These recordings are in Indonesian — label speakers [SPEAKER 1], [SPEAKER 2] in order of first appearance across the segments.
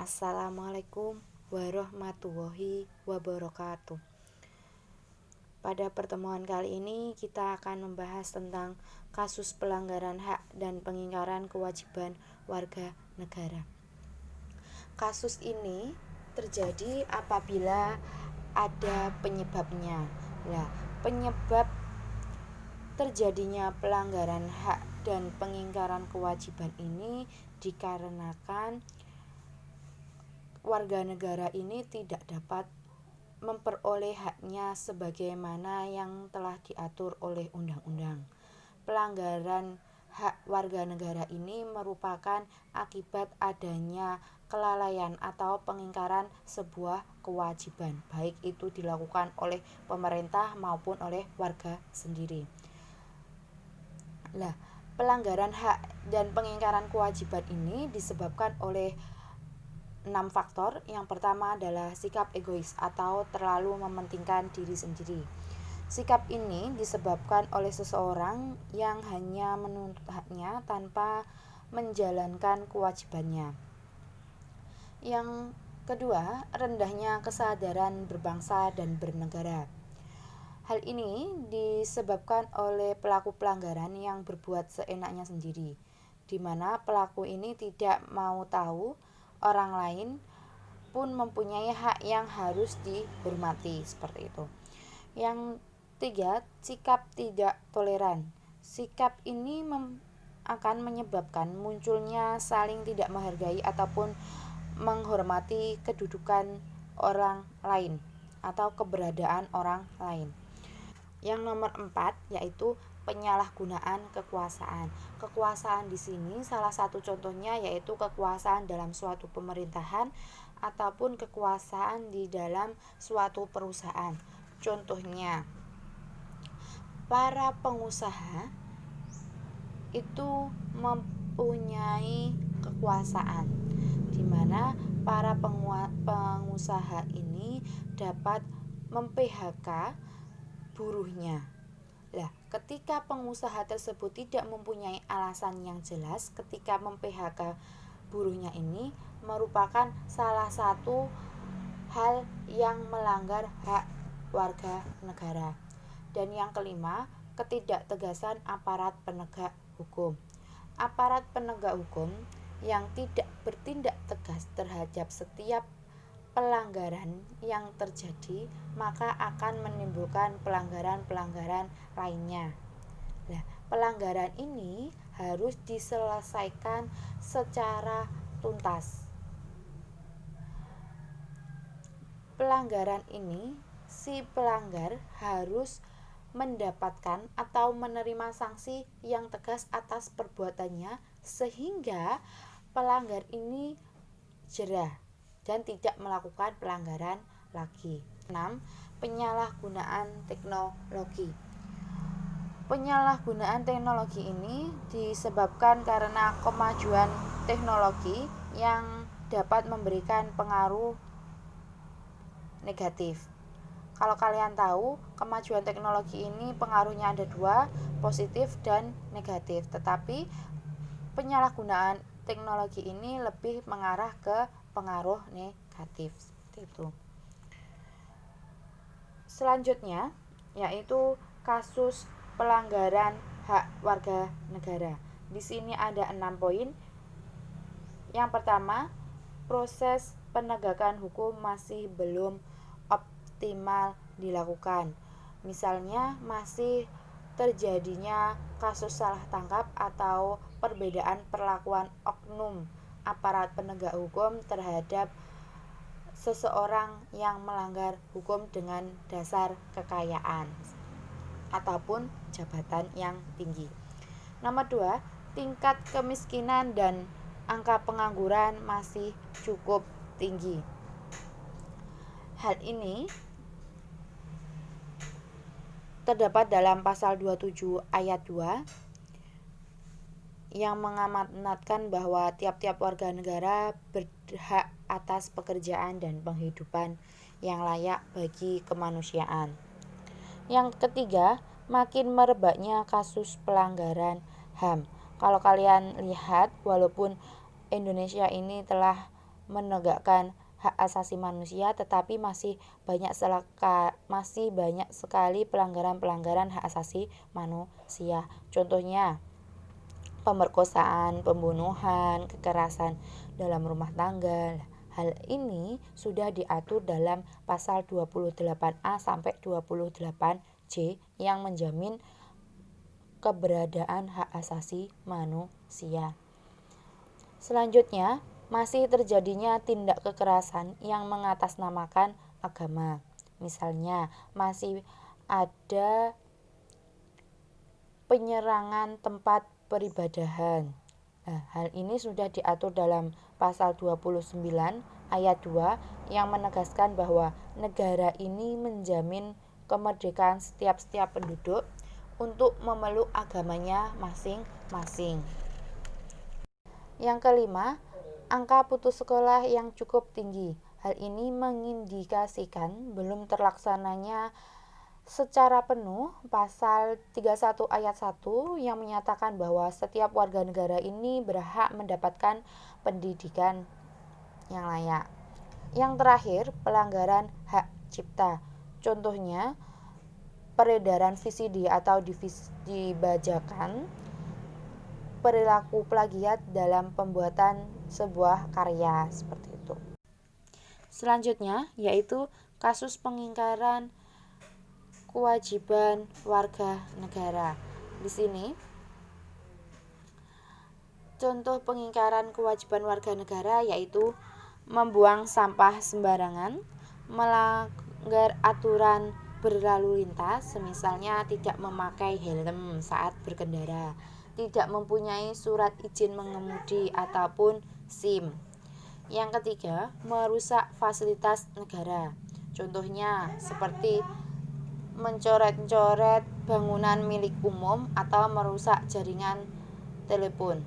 [SPEAKER 1] Assalamualaikum warahmatullahi wabarakatuh. Pada pertemuan kali ini kita akan membahas tentang kasus pelanggaran hak dan pengingkaran kewajiban warga negara. Kasus ini terjadi apabila ada penyebabnya. Nah, penyebab terjadinya pelanggaran hak dan pengingkaran kewajiban ini dikarenakan warga negara ini tidak dapat memperoleh haknya sebagaimana yang telah diatur oleh undang-undang. Pelanggaran hak warga negara ini merupakan akibat adanya kelalaian atau pengingkaran sebuah kewajiban, baik itu dilakukan oleh pemerintah maupun oleh warga sendiri. Nah, pelanggaran hak dan pengingkaran kewajiban ini disebabkan oleh 6 faktor. Yang pertama adalah sikap egois atau terlalu mementingkan diri sendiri. Sikap ini disebabkan oleh seseorang yang hanya menuntut haknya tanpa menjalankan kewajibannya. Yang kedua, rendahnya kesadaran berbangsa dan bernegara. Hal ini disebabkan oleh pelaku pelanggaran yang berbuat seenaknya sendiri, di mana pelaku ini tidak mau tahu orang lain pun mempunyai hak yang harus dihormati, seperti itu. Yang tiga, sikap tidak toleran. Sikap ini akan menyebabkan munculnya saling tidak menghargai ataupun menghormati kedudukan orang lain atau keberadaan orang lain. Yang nomor 4 yaitu penyalahgunaan kekuasaan. Kekuasaan di sini salah satu contohnya yaitu kekuasaan dalam suatu pemerintahan ataupun kekuasaan di dalam suatu perusahaan. Contohnya, para pengusaha itu mempunyai kekuasaan di mana para pengusaha ini dapat mem-PHK buruhnya. Nah, ketika pengusaha tersebut tidak mempunyai alasan yang jelas ketika mem-PHK buruhnya ini merupakan salah satu hal yang melanggar hak warga negara. Dan yang kelima, ketidaktegasan aparat penegak hukum. Aparat penegak hukum yang tidak bertindak tegas terhadap setiap pelanggaran yang terjadi maka akan menimbulkan pelanggaran-pelanggaran lainnya. Nah, pelanggaran ini harus diselesaikan secara tuntas. Pelanggaran ini si pelanggar harus mendapatkan atau menerima sanksi yang tegas atas perbuatannya sehingga pelanggar ini jera dan tidak melakukan pelanggaran lagi. 6. Penyalahgunaan teknologi. Penyalahgunaan teknologi ini disebabkan karena kemajuan teknologi yang dapat memberikan pengaruh negatif. Kalau kalian tahu, kemajuan teknologi ini pengaruhnya ada dua, positif dan negatif. Tetapi penyalahgunaan teknologi ini lebih mengarah ke pengaruh negatif, seperti itu. Selanjutnya yaitu kasus pelanggaran hak warga negara. Di sini ada 6 poin. Yang pertama, proses penegakan hukum masih belum optimal dilakukan. Misalnya masih terjadinya kasus salah tangkap atau perbedaan perlakuan oknum aparat penegak hukum terhadap seseorang yang melanggar hukum dengan dasar kekayaan ataupun jabatan yang tinggi. Nomor 2, tingkat kemiskinan dan angka pengangguran masih cukup tinggi. Hal ini terdapat dalam pasal 27 ayat 2 yang mengamanatkan bahwa tiap-tiap warga negara berhak atas pekerjaan dan penghidupan yang layak bagi kemanusiaan. Yang ketiga, makin merebaknya kasus pelanggaran HAM. Kalau kalian lihat, walaupun Indonesia ini telah menegakkan hak asasi manusia, tetapi masih banyak sekali pelanggaran-pelanggaran hak asasi manusia. Contohnya, pemerkosaan, pembunuhan, kekerasan dalam rumah tangga. Hal ini sudah diatur dalam pasal 28A sampai 28C yang menjamin keberadaan hak asasi manusia. Selanjutnya, masih terjadinya tindak kekerasan yang mengatasnamakan agama. Misalnya, masih ada penyerangan tempat peribadahan. Nah, hal ini sudah diatur dalam pasal 29 ayat 2 yang menegaskan bahwa negara ini menjamin kemerdekaan setiap penduduk untuk memeluk agamanya masing-masing. Yang kelima, angka putus sekolah yang cukup tinggi. Hal ini mengindikasikan belum terlaksananya secara penuh pasal 31 ayat 1 yang menyatakan bahwa setiap warga negara ini berhak mendapatkan pendidikan yang layak. Yang terakhir, pelanggaran hak cipta. Contohnya, peredaran VCD atau dibajakan, perilaku plagiat dalam pembuatan sebuah karya seperti itu. Selanjutnya yaitu kasus pengingkaran kewajiban warga negara. Di sini contoh pengingkaran kewajiban warga negara yaitu membuang sampah sembarangan, melanggar aturan berlalu lintas, misalnya tidak memakai helm saat berkendara, tidak mempunyai surat izin mengemudi ataupun SIM. Yang ketiga, merusak fasilitas negara. Contohnya seperti mencoret-coret bangunan milik umum atau merusak jaringan telepon.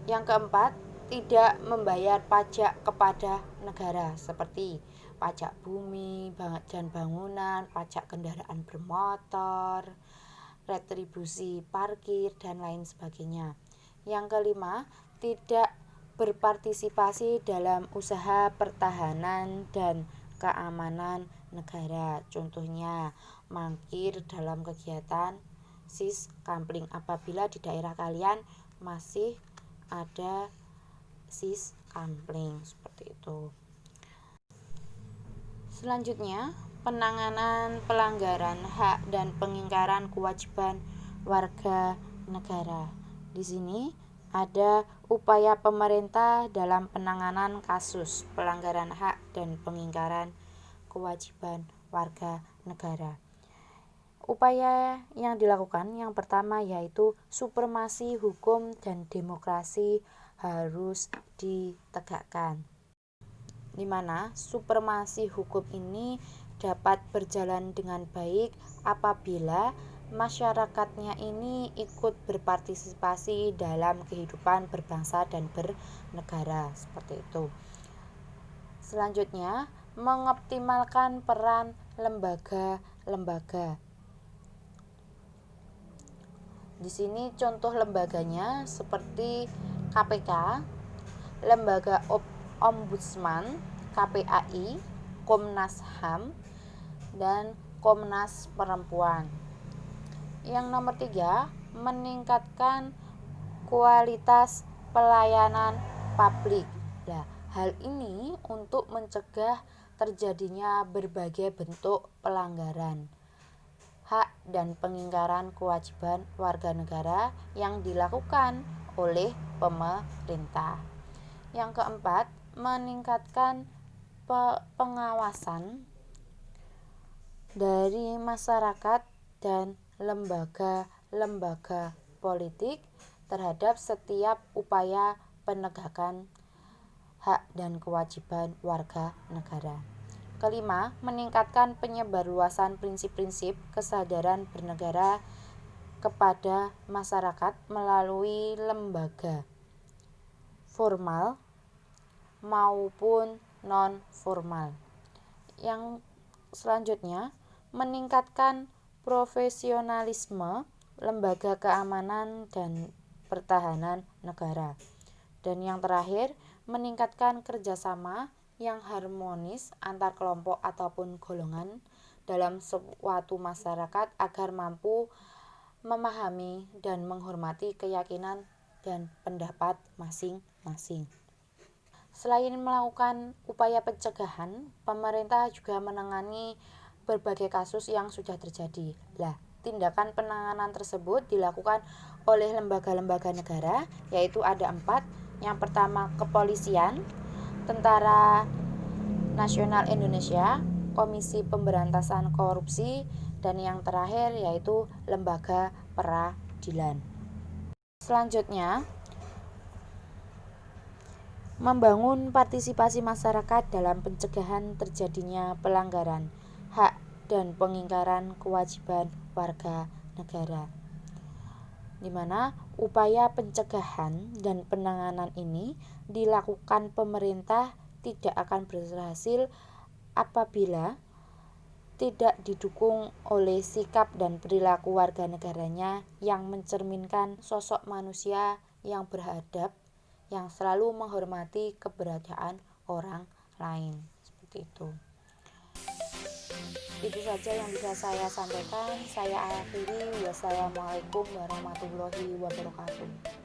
[SPEAKER 1] Yang keempat, tidak membayar pajak kepada negara seperti pajak bumi dan bangunan, pajak kendaraan bermotor, retribusi parkir, dan lain sebagainya. Yang kelima, tidak berpartisipasi dalam usaha pertahanan dan keamanan negara. Contohnya, mangkir dalam kegiatan sis kampling apabila di daerah kalian masih ada sis kampling seperti itu. Selanjutnya, penanganan pelanggaran hak dan pengingkaran kewajiban warga negara. Di sini ada upaya pemerintah dalam penanganan kasus pelanggaran hak dan pengingkaran kewajiban warga negara. Upaya yang dilakukan yang pertama yaitu supremasi hukum dan demokrasi harus ditegakkan, di mana supremasi hukum ini dapat berjalan dengan baik apabila masyarakatnya ini ikut berpartisipasi dalam kehidupan berbangsa dan bernegara seperti itu. Selanjutnya, mengoptimalkan peran lembaga-lembaga. Di sini contoh lembaganya seperti KPK, Lembaga Ombudsman, KPAI, Komnas HAM, dan Komnas Perempuan. Yang nomor 3, meningkatkan kualitas pelayanan publik. Nah, hal ini untuk mencegah terjadinya berbagai bentuk pelanggaran hak dan pengingkaran kewajiban warga negara yang dilakukan oleh pemerintah. Yang keempat, meningkatkan pengawasan dari masyarakat dan lembaga-lembaga politik terhadap setiap upaya penegakan hak dan kewajiban warga negara. Kelima, meningkatkan penyebarluasan prinsip-prinsip kesadaran bernegara kepada masyarakat melalui lembaga formal maupun non-formal. Yang selanjutnya, meningkatkan profesionalisme lembaga keamanan dan pertahanan negara. Dan yang terakhir, meningkatkan kerjasama yang harmonis antar kelompok ataupun golongan dalam suatu masyarakat agar mampu memahami dan menghormati keyakinan dan pendapat masing-masing. Selain melakukan upaya pencegahan, pemerintah juga menangani berbagai kasus yang sudah terjadi. Tindakan penanganan tersebut dilakukan oleh lembaga-lembaga negara, yaitu ada 4. Yang pertama, kepolisian, Tentara Nasional Indonesia, Komisi Pemberantasan Korupsi, dan yang terakhir yaitu lembaga peradilan. Selanjutnya, membangun partisipasi masyarakat dalam pencegahan terjadinya pelanggaran hak dan pengingkaran kewajiban warga negara, di mana upaya pencegahan dan penanganan ini dilakukan pemerintah tidak akan berhasil apabila tidak didukung oleh sikap dan perilaku warga negaranya yang mencerminkan sosok manusia yang beradab, yang selalu menghormati keberadaan orang lain. Seperti itu. Itu saja yang bisa saya sampaikan. Saya akhiri. Wassalamualaikum warahmatullahi wabarakatuh.